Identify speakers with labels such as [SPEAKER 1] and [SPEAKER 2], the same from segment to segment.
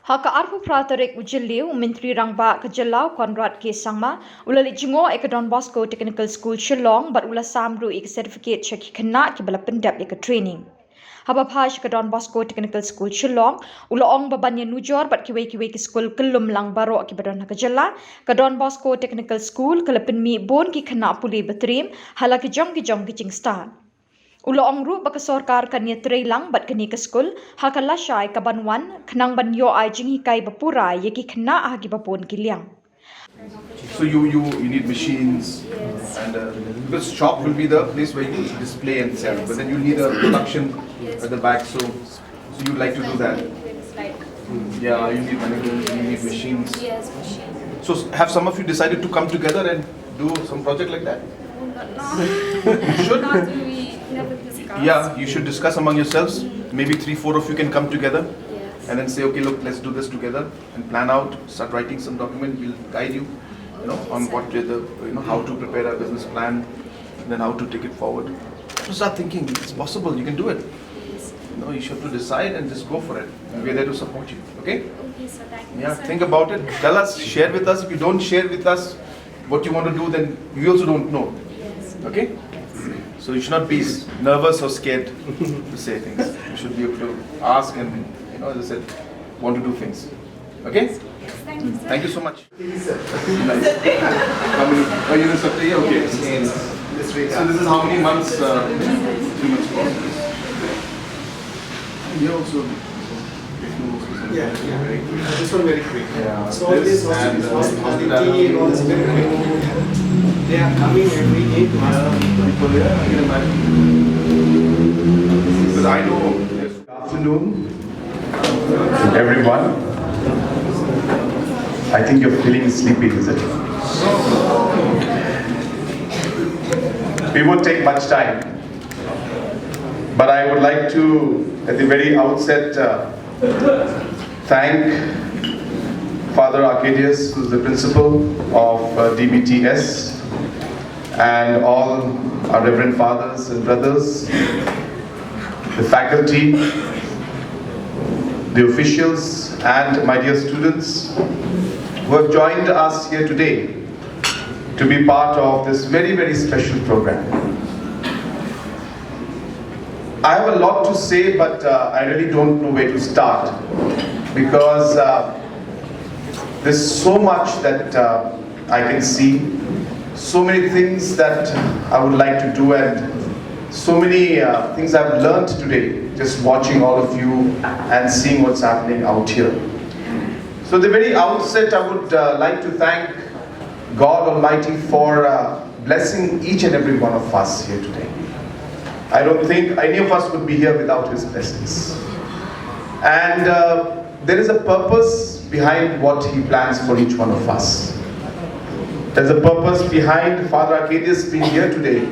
[SPEAKER 1] Haka arpu pratarek ujiliu Menteri Rangba Kejelau Conrad ke sangma ulali Jngoh ek Don Bosco Technical School Shillong but ula samru ek certificate cheki kena ki bala pendap ek training. Haba phash ke Don Bosco Technical School Shillong ula ong babanya nujor bat kiwe ki school kelum lang baro ki badon Kejela ke Don Bosco Technical School kelepin mi bon ki kena puli betrim hala ki Jong ki jing star. Ulo ong ru baka sorkar kanya trailang bat kani ke skul hakala syai kabanwan kenang ban yo ai jing hikai bapurai yeki kena agi bapon kiliang.
[SPEAKER 2] So you need machines, and because shop will be the place where you display and sell, but then you need a production at the back. So you like to do that. Yeah, you need mannequins, you need machines.
[SPEAKER 3] Yes, machines.
[SPEAKER 2] So have some of you decided to come together and do some project like that?
[SPEAKER 3] You should. Not we never discuss.
[SPEAKER 2] Yeah, you should discuss among yourselves. Maybe 3-4 of you can come together.
[SPEAKER 3] Yes.
[SPEAKER 2] And then say, okay, look, let's do this together and plan out, start writing some document, we'll guide you, on what how to prepare a business plan, and then how to take it forward. So start thinking, it's possible, you can do it. You should have to decide and just go for it. And we're there to support you, okay?
[SPEAKER 3] Okay, so thank you.
[SPEAKER 2] Yeah,
[SPEAKER 3] sir.
[SPEAKER 2] think about it, tell us, share with us. If you don't share with us what you want to do, then we also don't know,
[SPEAKER 3] Yes.
[SPEAKER 2] okay? So you should not be nervous or scared to say things. You should be able to ask and, as I said, want to do things. Okay?
[SPEAKER 3] Yes, thank you, sir.
[SPEAKER 2] Thank you so much. Nice. How many? Oh, you know Saturday? Okay. So this is how many months? 3 months course. You also.
[SPEAKER 4] Yeah. This one very quick.
[SPEAKER 2] Yeah.
[SPEAKER 4] So all this hospitality and all this very quick. They are coming every 8 months.
[SPEAKER 2] People, yeah, I can imagine. Because I know. Good afternoon, everyone. I think you're feeling sleepy, is it? We won't take much time, but I would like to, at the very outset, thank Father Arcadius, who's the principal of DBTS, and all our Reverend Fathers and Brothers, the faculty, the officials, and my dear students who have joined us here today to be part of this very, very special program. I have a lot to say, but I really don't know where to start, because there's so much that I can see, so many things that I would like to do, and so many things I've learned today just watching all of you and seeing what's happening out here. So at the very outset, I would like to thank God Almighty for blessing each and every one of us here today. I don't think any of us would be here without His blessings. And there is a purpose behind what He plans for each one of us. There's a purpose behind Father Arcadius being here today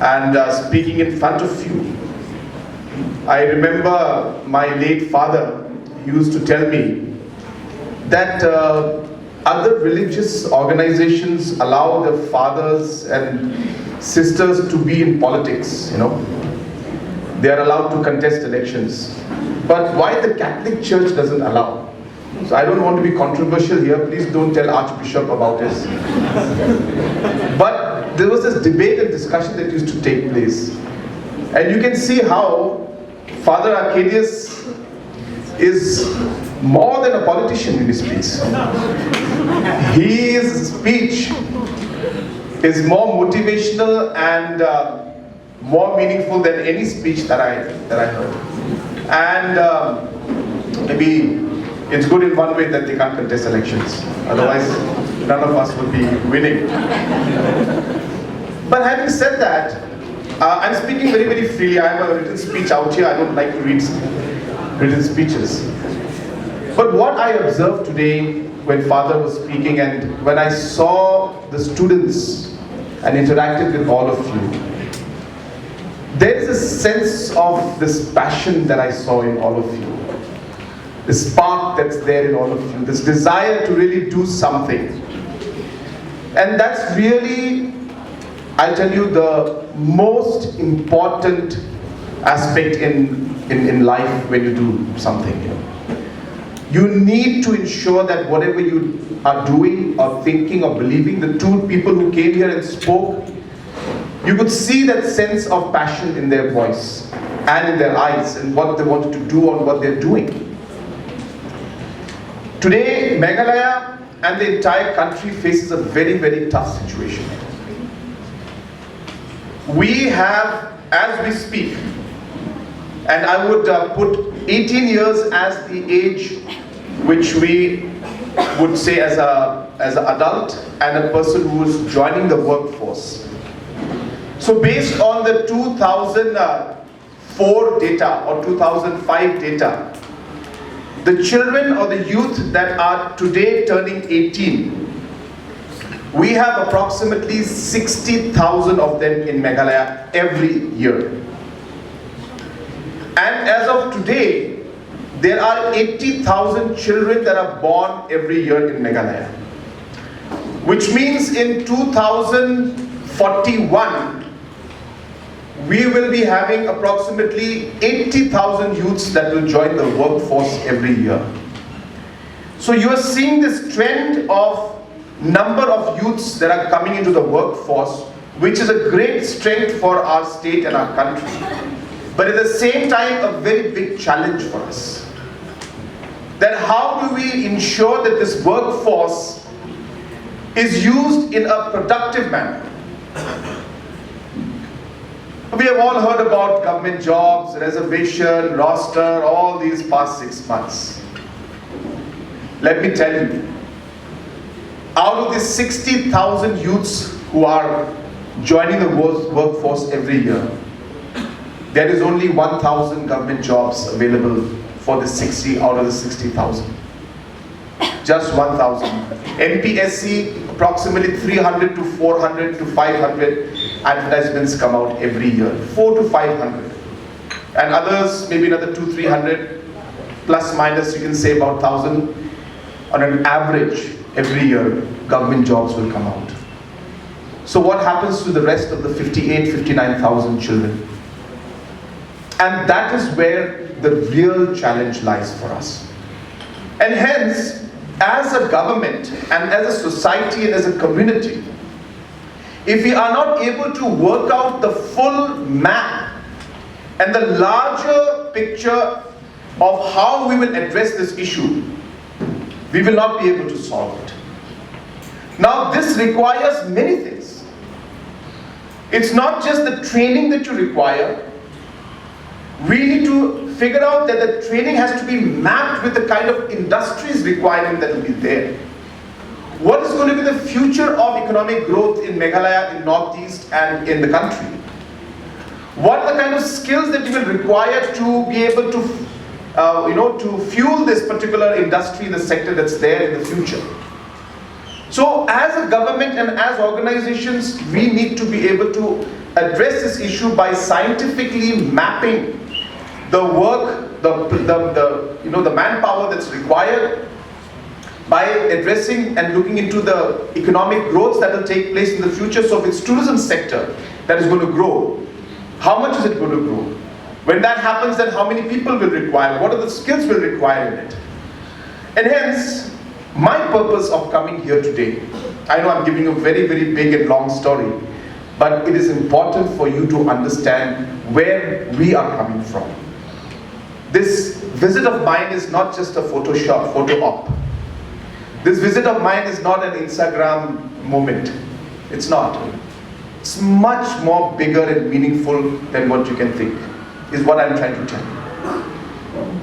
[SPEAKER 2] and speaking in front of you. I remember my late father used to tell me that other religious organizations allow their fathers and sisters to be in politics, They are allowed to contest elections. But why the Catholic Church doesn't allow? So I don't want to be controversial here, please don't tell Archbishop about this. But there was this debate and discussion that used to take place. And you can see how Father Arcadius is more than a politician when he speaks. His speech is more motivational and more meaningful than any speech that I heard. And maybe it's good in one way that they can't contest elections. Otherwise, none of us would be winning. But having said that, I'm speaking very, very freely. I have a written speech out here. I don't like to read written speeches. But what I observed today when Father was speaking and when I saw the students and interacted with all of you, there is a sense of this passion that I saw in all of you. The spark that's there in all of you, this desire to really do something. And that's really, I'll tell you, the most important aspect in life when you do something. You need to ensure that whatever you are doing or thinking or believing, the two people who came here and spoke, you could see that sense of passion in their voice and in their eyes and what they wanted to do and what they're doing. Today, Meghalaya and the entire country faces a very, very tough situation. We have, as we speak, and I would put 18 years as the age which we would say as an adult and a person who is joining the workforce. So based on the 2004 data or 2005 data, the children or the youth that are today turning 18, we have approximately 60,000 of them in Meghalaya every year. And as of today, there are 80,000 children that are born every year in Meghalaya. Which means in 2041, we will be having approximately 80,000 youths that will join the workforce every year. So you are seeing this trend of number of youths that are coming into the workforce, which is a great strength for our state and our country. But at the same time, a very big challenge for us. That how do we ensure that this workforce is used in a productive manner? We have all heard about government jobs, reservation, roster, all these past 6 months. Let me tell you, out of the 60,000 youths who are joining the workforce every year, there is only 1,000 government jobs available for the 60 out of the 60,000. Just 1,000. MPSC, approximately 300 to 400 to 500 advertisements come out every year. 400 to 500. And others, maybe another 200-300, plus minus, you can say about 1,000. On an average, every year, government jobs will come out. So what happens to the rest of the 59,000 children? And that is where the real challenge lies for us. And hence, as a government and as a society and as a community, if we are not able to work out the full map and the larger picture of how we will address this issue, we will not be able to solve it. Now, this requires many things. It's not just the training that you require. We need to figure out that the training has to be mapped with the kind of industries requirement that will be there. What is going to be the future of economic growth in Meghalaya, in Northeast and in the country? What are the kind of skills that you will require to be able to to fuel this particular industry, the sector that's there in the future? So as a government and as organizations, we need to be able to address this issue by scientifically mapping the work, the manpower that's required, by addressing and looking into the economic growth that will take place in the future. So if it's tourism sector that is going to grow, how much is it going to grow? When that happens, then how many people will require? What are the skills will require in it? And hence, my purpose of coming here today, I know I'm giving a very, very big and long story, but it is important for you to understand where we are coming from. This visit of mine is not just a photo op. This visit of mine is not an Instagram moment. It's not. It's much more bigger and meaningful than what you can think, is what I'm trying to tell you.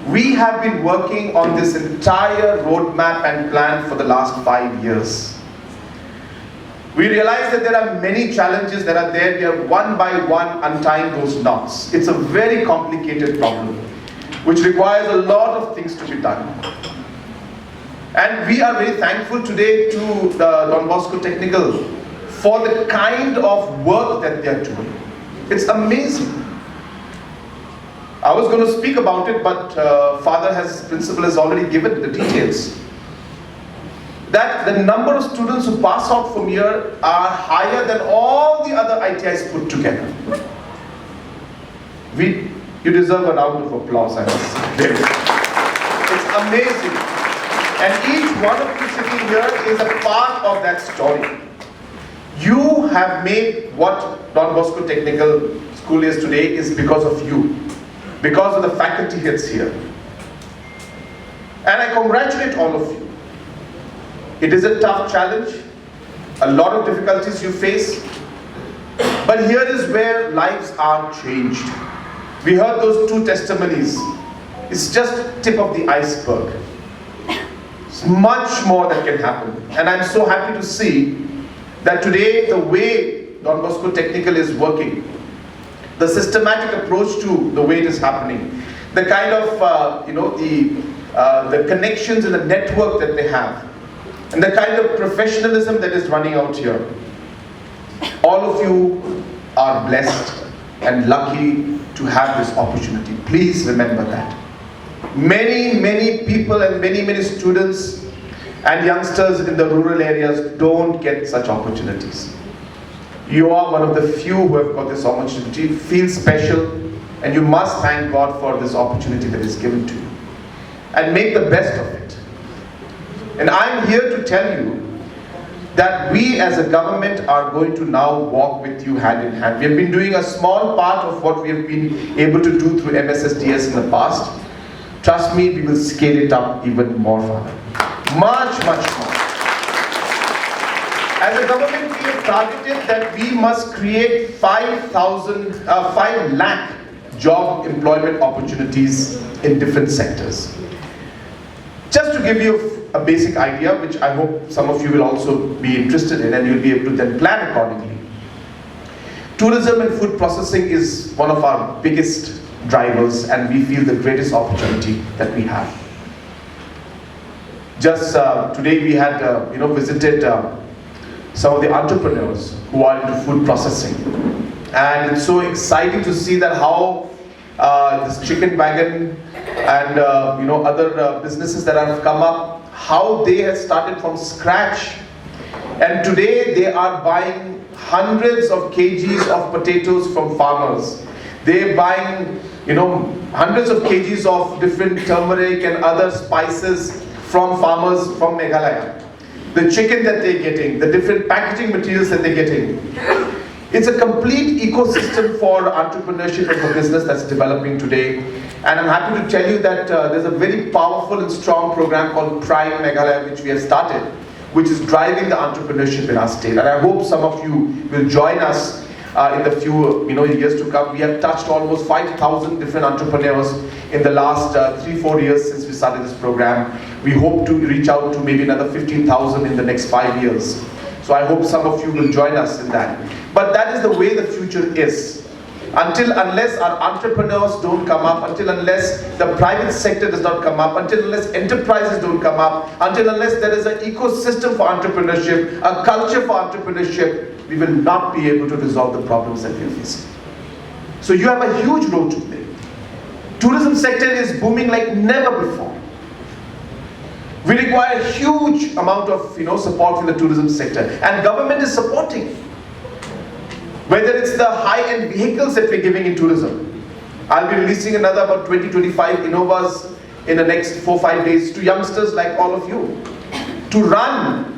[SPEAKER 2] We have been working on this entire roadmap and plan for the last 5 years. We realize that there are many challenges that are there. We are one by one untying those knots. It's a very complicated problem, which requires a lot of things to be done. And we are very thankful today to the Don Bosco Technical for the kind of work that they are doing. It's amazing. I was going to speak about it, but Principal has already given the details. That the number of students who pass out from here are higher than all the other ITIs put together. You deserve a round of applause, I must say. It's amazing. And each one of you sitting here is a part of that story. You have made what Don Bosco Technical School is today is because of you, because of the faculty heads here. And I congratulate all of you. It is a tough challenge, a lot of difficulties you face, but here is where lives are changed. We heard those two testimonies. It's just tip of the iceberg. It's much more that can happen. And I'm so happy to see that today the way Don Bosco Technical is working, the systematic approach to the way it is happening, the kind of the connections and the network that they have, and the kind of professionalism that is running out here. All of you are blessed and lucky to have this opportunity. Please remember that. Many people and many students and youngsters in the rural areas don't get such opportunities. You are one of the few who have got this opportunity. Feel special, and you must thank God for this opportunity that is given to you. And make the best of it. And I'm here to tell you that we as a government are going to now walk with you hand in hand. We have been doing a small part of what we have been able to do through MSSDS in the past. Trust me, we will scale it up even more further. Much more. As a government, we have targeted that we must create 5 lakh job employment opportunities in different sectors. Just to give you a basic idea, which I hope some of you will also be interested in, and you'll be able to then plan accordingly. Tourism and food processing is one of our biggest drivers, and we feel the greatest opportunity that we have. Just today we had visited some of the entrepreneurs who are into food processing, and it's so exciting to see that how this chicken wagon and other businesses that have come up, how they have started from scratch, and today they are buying hundreds of kgs of potatoes from farmers. They're buying hundreds of kgs of different turmeric and other spices from farmers from Meghalaya. The chicken that they're getting, the different packaging materials that they're getting. It's a complete ecosystem for entrepreneurship and for business that's developing today. And I'm happy to tell you that there's a very powerful and strong program called Prime Meghalaya, which we have started, which is driving the entrepreneurship in our state. And I hope some of you will join us in the few years to come. We have touched almost 5,000 different entrepreneurs in the last 3-4 years since we started this program. We hope to reach out to maybe another 15,000 in the next 5 years. So I hope some of you will join us in that. But that is the way the future is. Unless our entrepreneurs don't come up, unless the private sector does not come up, unless enterprises don't come up, unless there is an ecosystem for entrepreneurship, a culture for entrepreneurship, we will not be able to resolve the problems that we are facing. So you have a huge role to play. Tourism sector is booming like never before. We require a huge amount of support from the tourism sector, and government is supporting. Whether it's the high-end vehicles that we're giving in tourism. I'll be releasing another about 20-25 Innovas in the next 4-5 days to youngsters like all of you, to run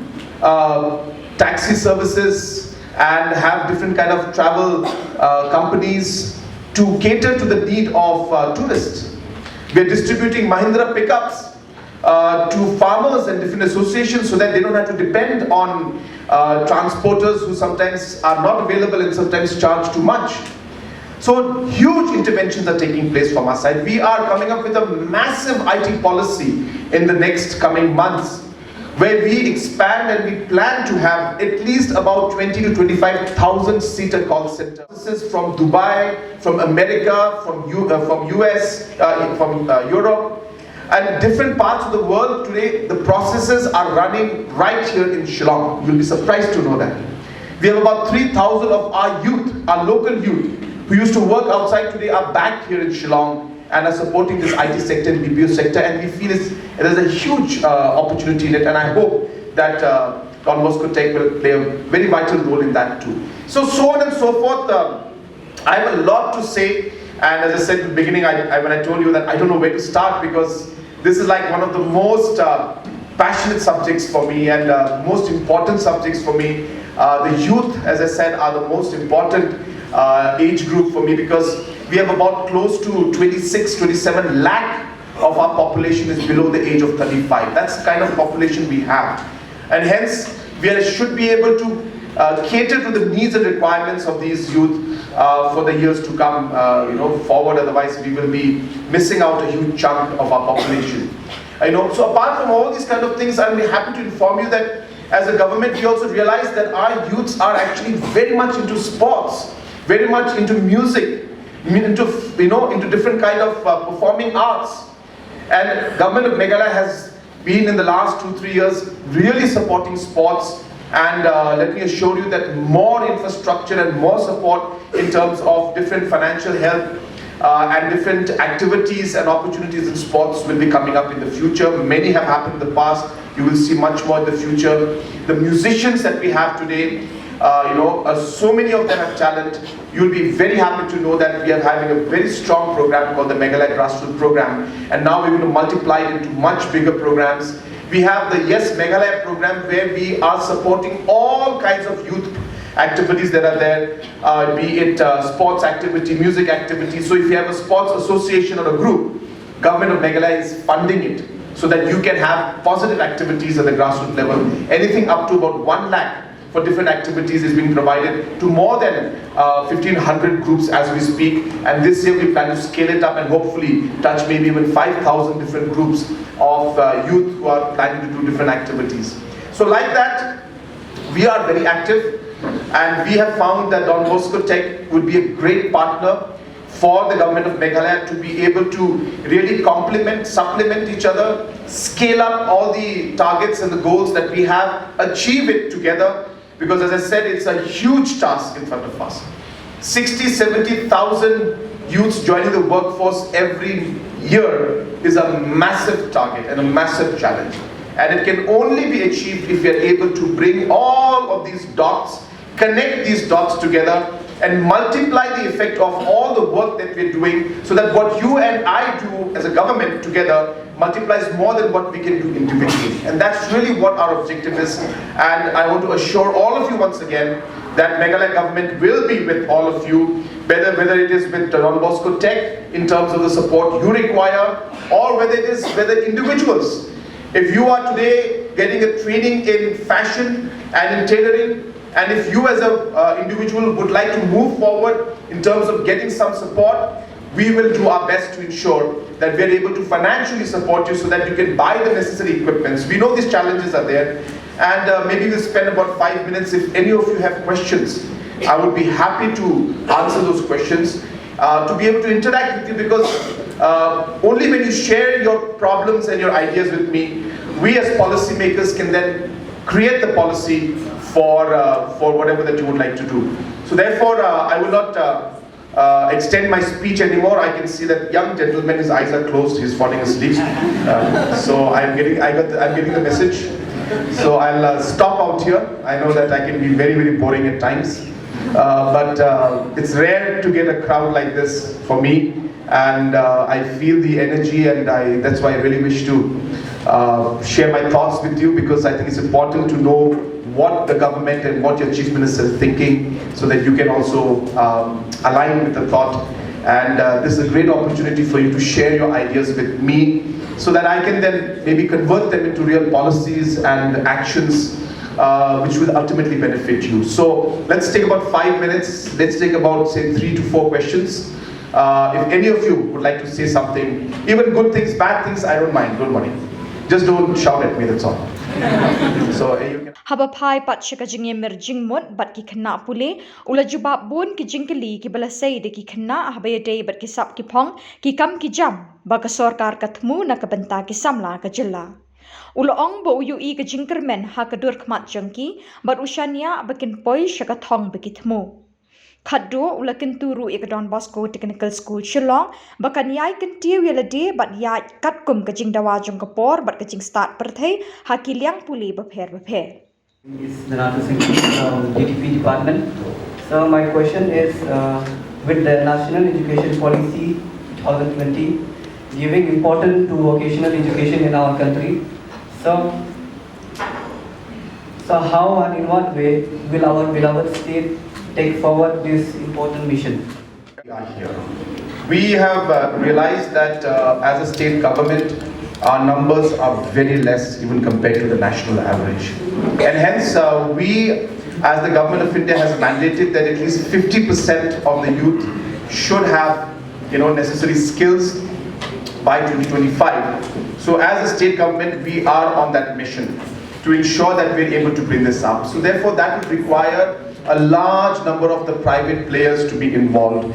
[SPEAKER 2] taxi services and have different kind of travel companies to cater to the need of tourists. We're distributing Mahindra pickups to farmers and different associations so that they don't have to depend on transporters who sometimes are not available and sometimes charge too much. So huge interventions are taking place from our side. We are coming up with a massive IT policy in the next coming months, where we expand and we plan to have at least about 20 to 25,000 seater call centers from Dubai, from America, from US, from Europe, and different parts of the world. Today the processes are running right here in Shillong. You'll be surprised to know that. We have about 3,000 of our youth, our local youth, who used to work outside today are back here in Shillong and are supporting this IT sector and BPO sector, and we feel there's a huge opportunity in it, and I hope that Don Bosco Tech will play a very vital role in that too. So on and so forth. I have a lot to say, and as I said in the beginning, when I told you that I don't know where to start, because this is like one of the most passionate subjects for me and most important subjects for me. The youth, as I said, are the most important age group for me, because we have about close to 26-27 lakh of our population is below the age of 35. That's the kind of population we have. And hence, should be able to cater to the needs and requirements of these youth for the years to come, forward. Otherwise, we will be missing out a huge chunk of our population. So apart from all these kind of things, I'm happy to inform you that as a government, we also realize that our youths are actually very much into sports, very much into music, into different kind of performing arts. And government of Meghalaya has been in the last 2-3 years really supporting sports. And let me assure you that more infrastructure and more support in terms of different financial help and different activities and opportunities in sports will be coming up in the future. Many have happened in the past. You will see much more in the future. The musicians that we have today, so many of them have talent. You'll be very happy to know that we are having a very strong program called the Meghalaya Grassroots Program. And now we're going to multiply it into much bigger programs. We have the Yes Meghalaya program, where we are supporting all kinds of youth activities that are there, be it sports activity, music activity. So if you have a sports association or a group, government of Meghalaya is funding it so that you can have positive activities at the grassroots level. Anything up to about 1 lakh for different activities is being provided to more than 1,500 groups as we speak. And this year we plan to scale it up and hopefully touch maybe even 5,000 different groups of youth who are planning to do different activities. So like that, we are very active, and we have found that Don Bosco Tech would be a great partner for the government of Meghalaya to be able to really complement, supplement each other, scale up all the targets and the goals that we have, achieve it together, because as I said, it's a huge task in front of us. 60-70,000 youths joining the workforce every year is a massive target and a massive challenge. And it can only be achieved if we are able to bring all of these dots, connect these dots together, and multiply the effect of all the work that we're doing, so that what you and I do as a government together multiplies more than what we can do individually. And that's really what our objective is. And I want to assure all of you once again that Meghalaya government will be with all of you, whether it is with Don Bosco Tech in terms of the support you require, or whether it is individuals. If you are today getting a training in fashion and in tailoring, and if you as an individual would like to move forward in terms of getting some support, we will do our best to ensure that we are able to financially support you so that you can buy the necessary equipments. We know these challenges are there, and maybe we'll spend about 5 minutes. If any of you have questions, I would be happy to answer those questions, to be able to interact with you, because only when you share your problems and your ideas with me, we as policymakers can then create the policy for whatever that you would like to do. So therefore, I will not extend my speech anymore. I can see that young gentleman, his eyes are closed, he's falling asleep. So I'm getting the message. So I'll stop out here. I know that I can be very, very boring at times. But it's rare to get a crowd like this for me. And I feel the energy, and that's why I really wish to share my thoughts with you, because I think it's important to know what the government and what your Chief Minister is thinking, so that you can also align with the thought. And this is a great opportunity for you to share your ideas with me, so that I can then maybe convert them into real policies and actions which will ultimately benefit you. So let's take about 5 minutes. Let's take about, say, 3 to 4 questions. If any of you would like to say something, even good things, bad things, I don't mind, don't worry. Just don't shout at me, that's all. So you can...
[SPEAKER 1] Habapai pat shika jingye mer jingmot bat ki khna pule ula jubab bun ki jingkali ki balasai de ki khna habaya day bat ki sap ki phong ki kam ki jam ba ka sarkar ka thmu na ka banta ki samla ka jilla ula ong bo uyu I ka jingkermen ha ka dur khmat jangki bat ushania bakin poi shaka thong ba ki thmu Khaddo ula kenturu ik Don Bosco Technical School Shillong bakan yai kentiu yala de bat yai kat kum ka jing dawa jong kapor bat ka jing start perthai ha ki liang puli ba pher
[SPEAKER 5] Is Nanatu Singh from GTP department. So my question is, with the National Education Policy 2020 giving importance to vocational education in our country, so So how and in what way will our beloved state take forward this important mission?
[SPEAKER 2] We are here. We have realized that as a state government, our numbers are very less even compared to the national average. And hence, we, as the government of India, has mandated that at least 50% of the youth should have, necessary skills by 2025. So as a state government, we are on that mission to ensure that we're able to bring this up. So therefore, that will require a large number of the private players to be involved.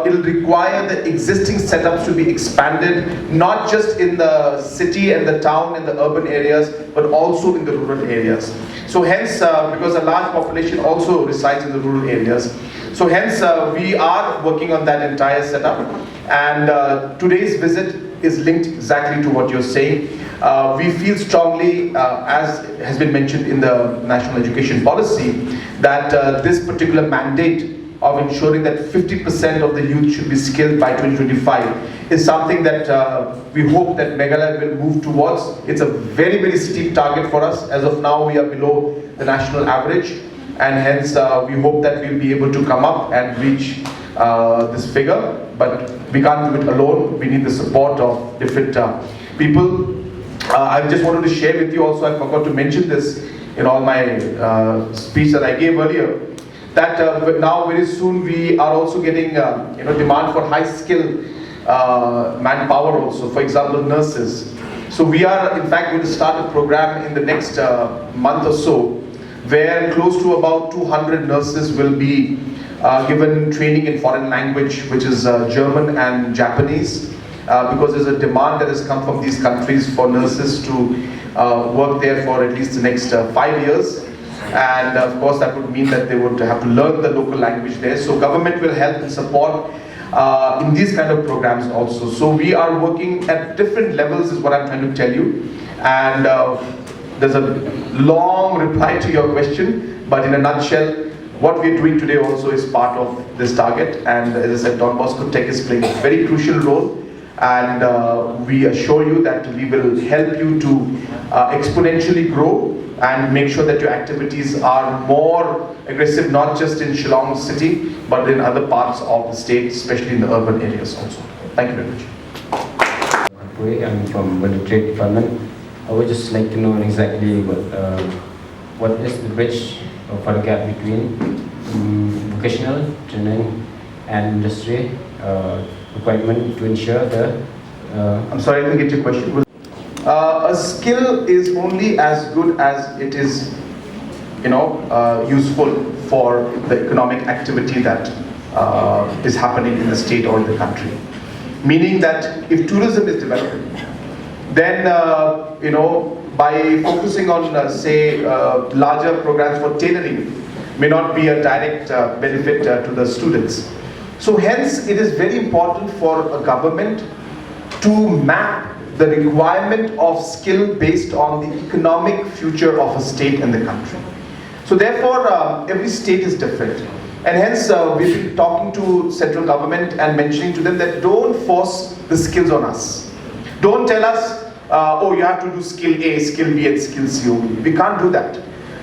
[SPEAKER 2] It'll require the existing setups to be expanded, not just in the city and the town and the urban areas, but also in the rural areas. So hence, because a large population also resides in the rural areas, so hence we are working on that entire setup. And today's visit is linked exactly to what you're saying. We feel strongly, as has been mentioned in the National Education Policy, that this particular mandate of ensuring that 50% of the youth should be skilled by 2025 is something that we hope that Meghalaya will move towards. It's a very, very steep target for us. As of now, we are below the national average, and hence we hope that we'll be able to come up and reach this figure. But we can't do it alone. We need the support of different people. I just wanted to share with you also, I forgot to mention this in all my speech that I gave earlier, that now very soon we are also getting demand for high skill manpower also, for example nurses. So we are in fact going to start a program in the next month or so, where close to about 200 nurses will be given training in foreign language, which is German and Japanese. Because there's a demand that has come from these countries for nurses to work there for at least the next 5 years. And of course that would mean that they would have to learn the local language there. So government will help and support in these kind of programs also. So we are working at different levels is what I'm trying to tell you. And there's a long reply to your question, but in a nutshell, what we're doing today also is part of this target. And as I said, Don Bosco Tech is playing a very crucial role. And we assure you that we will help you to exponentially grow and make sure that your activities are more aggressive, not just in Shillong city, but in other parts of the state, especially in the urban areas also. Thank you very much.
[SPEAKER 6] I'm from the Trade Department. I would just like to know exactly what is the bridge for the gap between vocational training and industry requirement to ensure the...
[SPEAKER 2] I'm sorry, I didn't get your question. A skill is only as good as it is, useful for the economic activity that is happening in the state or in the country. Meaning that if tourism is developing, then, by focusing on, say, larger programs for tailoring may not be a direct benefit to the students. So hence, it is very important for a government to map the requirement of skill based on the economic future of a state and the country. So therefore, every state is different. And hence, we've been talking to central government and mentioning to them that don't force the skills on us. Don't tell us, oh, you have to do skill A, skill B, and skill C only. We can't do that.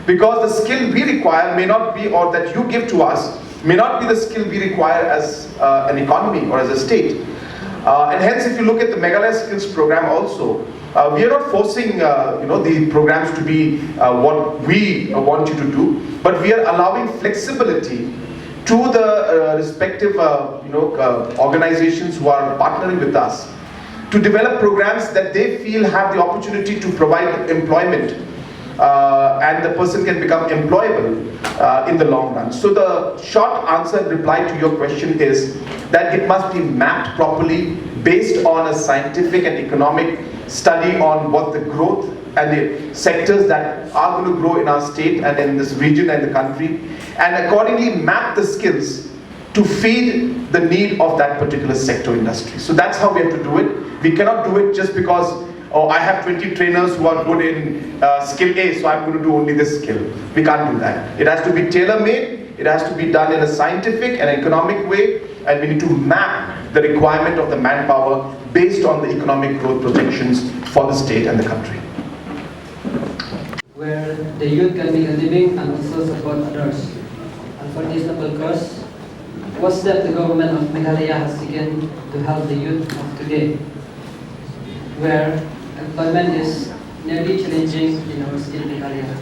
[SPEAKER 2] Because the skill we require may not be, or that you give to us, may not be the skill we require as an economy or as a state. And hence, if you look at the Meghalaya Skills program also, we are not forcing the programs to be what we want you to do, but we are allowing flexibility to the respective organizations who are partnering with us to develop programs that they feel have the opportunity to provide employment, and the person can become employable in the long run. So the short answer and reply to your question is that it must be mapped properly based on a scientific and economic study on what the growth and the sectors that are going to grow in our state and in this region and the country, and accordingly map the skills to feed the need of that particular sector industry. So that's how we have to do it. We cannot do it just because, oh, I have 20 trainers who are good in skill A, so I'm going to do only this skill. We can't do that. It has to be tailor-made, it has to be done in a scientific and economic way, and we need to map the requirement of the manpower based on the economic growth projections for the state and the country.
[SPEAKER 5] Where
[SPEAKER 7] the youth can make a living and also support others. And for this noble cause, what step the government of Meghalaya has taken to help the youth of today, where employment is nearly challenging in our state Meghalaya?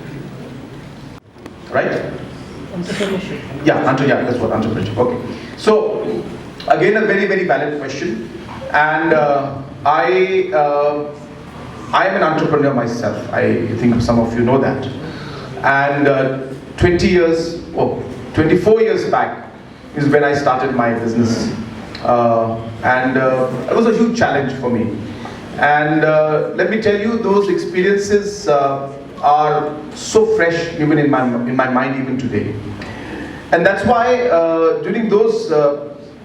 [SPEAKER 2] Right? Yeah, that's what entrepreneurship. Okay. So again, a very, very valid question, and I am an entrepreneur myself. I think some of you know that. And 24 years back is when I started my business, and it was a huge challenge for me. And let me tell you, those experiences are so fresh even in my mind even today. And that's why during those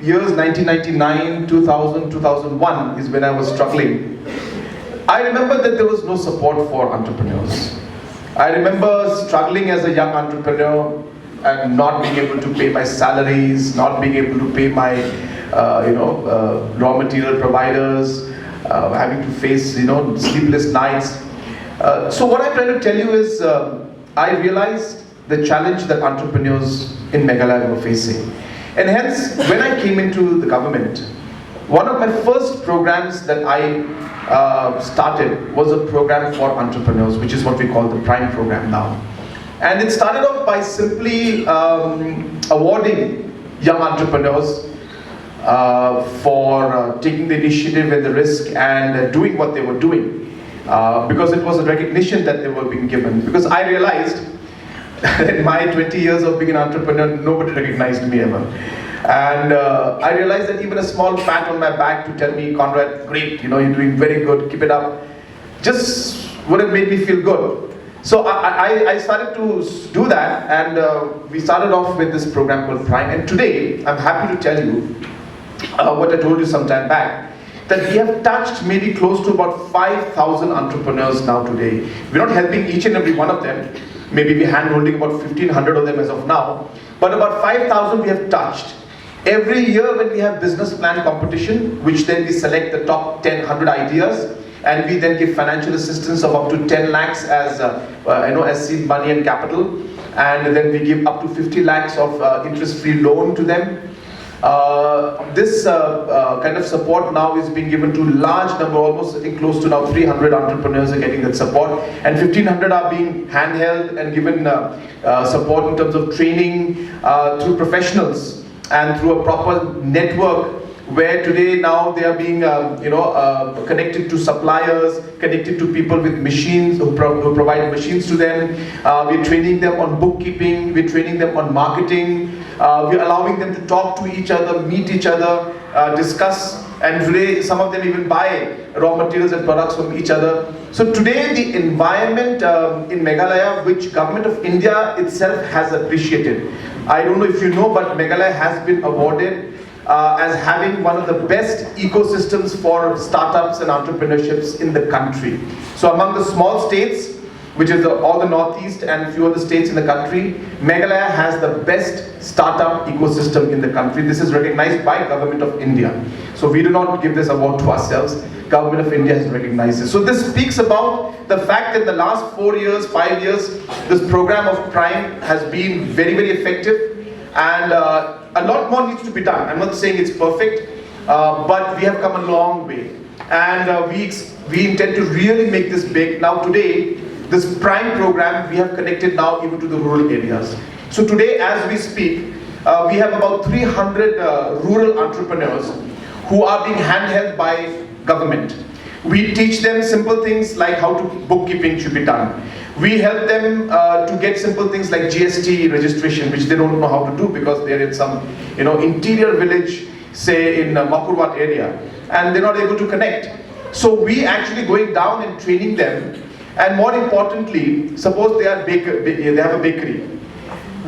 [SPEAKER 2] years, 1999, 2000, 2001 is when I was struggling. I remember that there was no support for entrepreneurs. I remember struggling as a young entrepreneur and not being able to pay my salaries, not being able to pay my raw material providers, having to face sleepless nights. So what I'm trying to tell you is I realized the challenge that entrepreneurs in Meghalaya were facing. And hence, when I came into the government, one of my first programs that I started was a program for entrepreneurs, which is what we call the Prime program now. And it started off by simply awarding young entrepreneurs for taking the initiative and the risk and doing what they were doing, because it was a recognition that they were being given. Because I realized in my 20 years of being an entrepreneur, nobody recognized me ever. And I realized that even a small pat on my back to tell me, Conrad, great, you're doing very good, keep it up, just would have made me feel good. So I started to do that, and we started off with this program called Prime. And today, I'm happy to tell you what I told you some time back, that we have touched maybe close to about 5,000 entrepreneurs now today. We're not helping each and every one of them. Maybe we're hand-holding about 1,500 of them as of now. But about 5,000 we have touched. Every year when we have business plan competition, which then we select the top 100 ideas, and we then give financial assistance of up to 10 lakhs as seed money and capital, and then we give up to 50 lakhs of interest-free loan to them. This kind of support now is being given to large number, almost I think close to now 300 entrepreneurs are getting that support, and 1,500 are being handheld and given support in terms of training through professionals and through a proper network, where today now they are being connected to suppliers, connected to people with machines who provide machines to them. We're training them on bookkeeping, we're training them on marketing, we're allowing them to talk to each other, meet each other, discuss, and today some of them even buy raw materials and products from each other. So today the environment in Meghalaya, which Government of India itself has appreciated. I don't know if you know, but Meghalaya has been awarded as having one of the best ecosystems for startups and entrepreneurships in the country. So among the small states, which is all the northeast and a few other states in the country, Meghalaya has the best startup ecosystem in the country. This is recognized by Government of India. So we do not give this award to ourselves. Government of India has recognized this. So this speaks about the fact that in the last 4 years, 5 years, this program of Prime has been very, very effective, and a lot more needs to be done. I'm not saying it's perfect, but we have come a long way, and we intend to really make this big. Now today, this Prime program, we have connected now even to the rural areas. So today, as we speak, we have about 300 rural entrepreneurs who are being handheld by government. We teach them simple things like how to bookkeeping should be done. We help them to get simple things like GST registration, which they don't know how to do because they're in some interior village, say in Makurwat area, and they're not able to connect. So we actually going down and training them, and more importantly, suppose they have a bakery.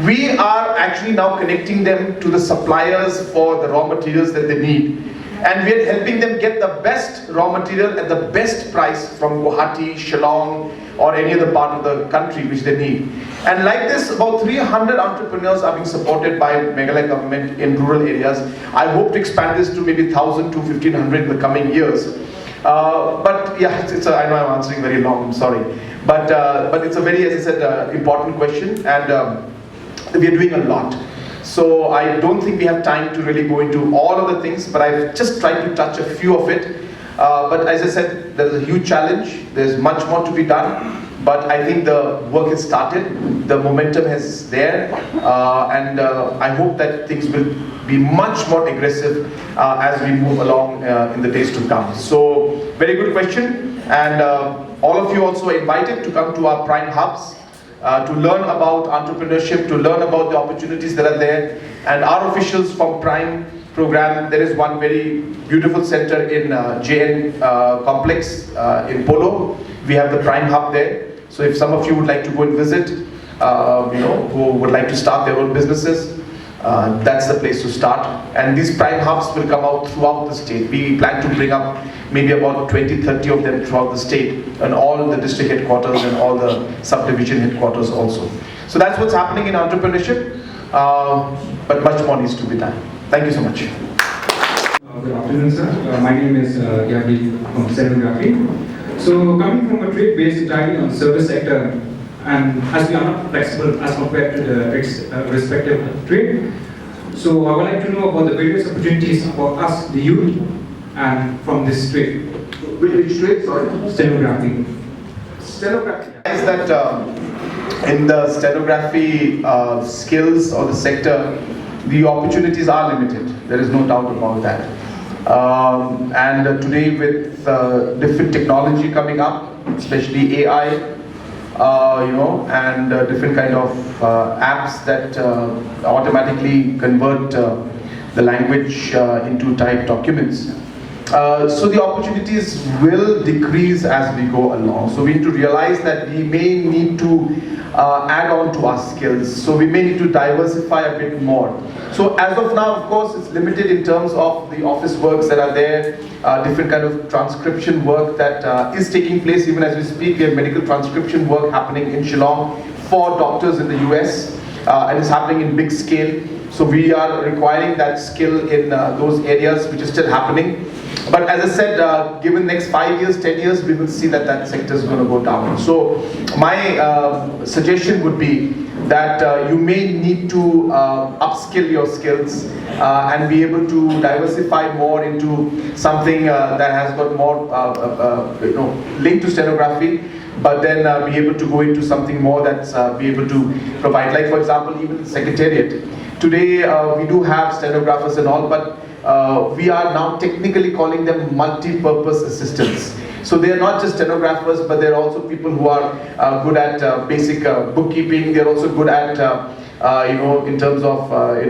[SPEAKER 2] We are actually now connecting them to the suppliers for the raw materials that they need. And we are helping them get the best raw material at the best price from Guwahati, Shillong, or any other part of the country which they need. And like this, about 300 entrepreneurs are being supported by Meghalaya government in rural areas. I hope to expand this to maybe 1,000 to 1,500 in the coming years. But yeah, I know I'm answering very long, I'm sorry. But it's a very, as I said, important question, and we are doing a lot. So I don't think we have time to really go into all of the things, but I've just tried to touch a few of it. But as I said, there's a huge challenge. There's much more to be done. But I think the work has started. The momentum is there. And I hope that things will be much more aggressive as we move along in the days to come. So, very good question. And all of you also are invited to come to our Prime Hubs. To learn about entrepreneurship, to learn about the opportunities that are there. And our officials from Prime program, there is one very beautiful center in JN complex in Polo. We have the Prime Hub there. So if some of you would like to go and visit, who would like to start their own businesses, that's the place to start. And these Prime Hubs will come out throughout the state. We plan to bring up maybe about 20-30 of them throughout the state, and all the district headquarters and all the subdivision headquarters also. So that's what's happening in entrepreneurship, but much more needs to be done. Thank you so much.
[SPEAKER 8] Good afternoon, sir. My name is Iaroh from Stenography. So coming from a trade-based entirely on service sector, and as we are not flexible as compared to the respective trade, so I would like to know about the various opportunities for us, the youth, and from this trade.
[SPEAKER 2] Which trade, sorry?
[SPEAKER 8] Stenography.
[SPEAKER 2] Stenography. Is that in the stenography skills or the sector, the opportunities are limited. There is no doubt about that. And today with different technology coming up, especially AI, and different kind of apps that automatically convert the language into typed documents. So the opportunities will decrease as we go along. So we need to realize that we may need to add on to our skills. So we may need to diversify a bit more. So as of now, of course, it's limited in terms of the office works that are there, different kind of transcription work that is taking place even as we speak. We have medical transcription work happening in Shillong for doctors in the US, and it's happening in big scale. So we are requiring that skill in those areas, which is still happening. But as I said, given next 5 years, 10 years, we will see that that sector is going to go down. So my suggestion would be that you may need to upskill your skills and be able to diversify more into something that has got more linked to stenography, but then be able to go into something more that's be able to provide, like for example, even the secretariat. Today we do have stenographers and all, but we are now technically calling them multi-purpose assistants. So they are not just stenographers, but they're also people who are good at basic bookkeeping. They're also good at in terms of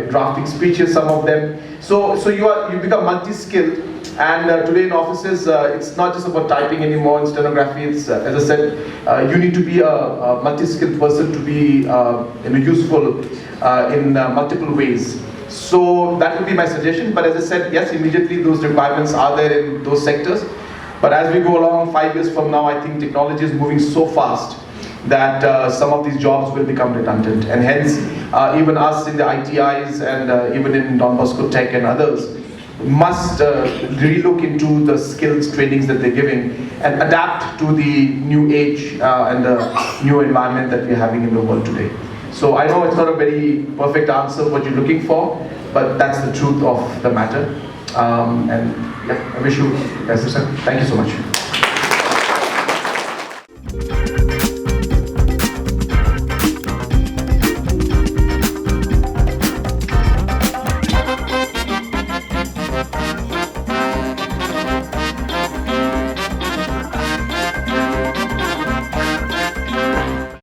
[SPEAKER 2] drafting speeches, some of them. So you become multi-skilled. And today in offices, it's not just about typing anymore in stenography. It's, as I said, you need to be a multi-skilled person to be useful in multiple ways. So that would be my suggestion. But as I said, yes, immediately those requirements are there in those sectors. But as we go along, 5 years from now, I think technology is moving so fast that some of these jobs will become redundant. And hence, even us in the ITIs and even in Don Bosco Tech and others must relook into the skills trainings that they're giving and adapt to the new age and the new environment that we're having in the world today. So I know it's not a very perfect answer what you're looking for, but that's the truth of the matter. And yeah, I wish you guys the same. Thank you so much.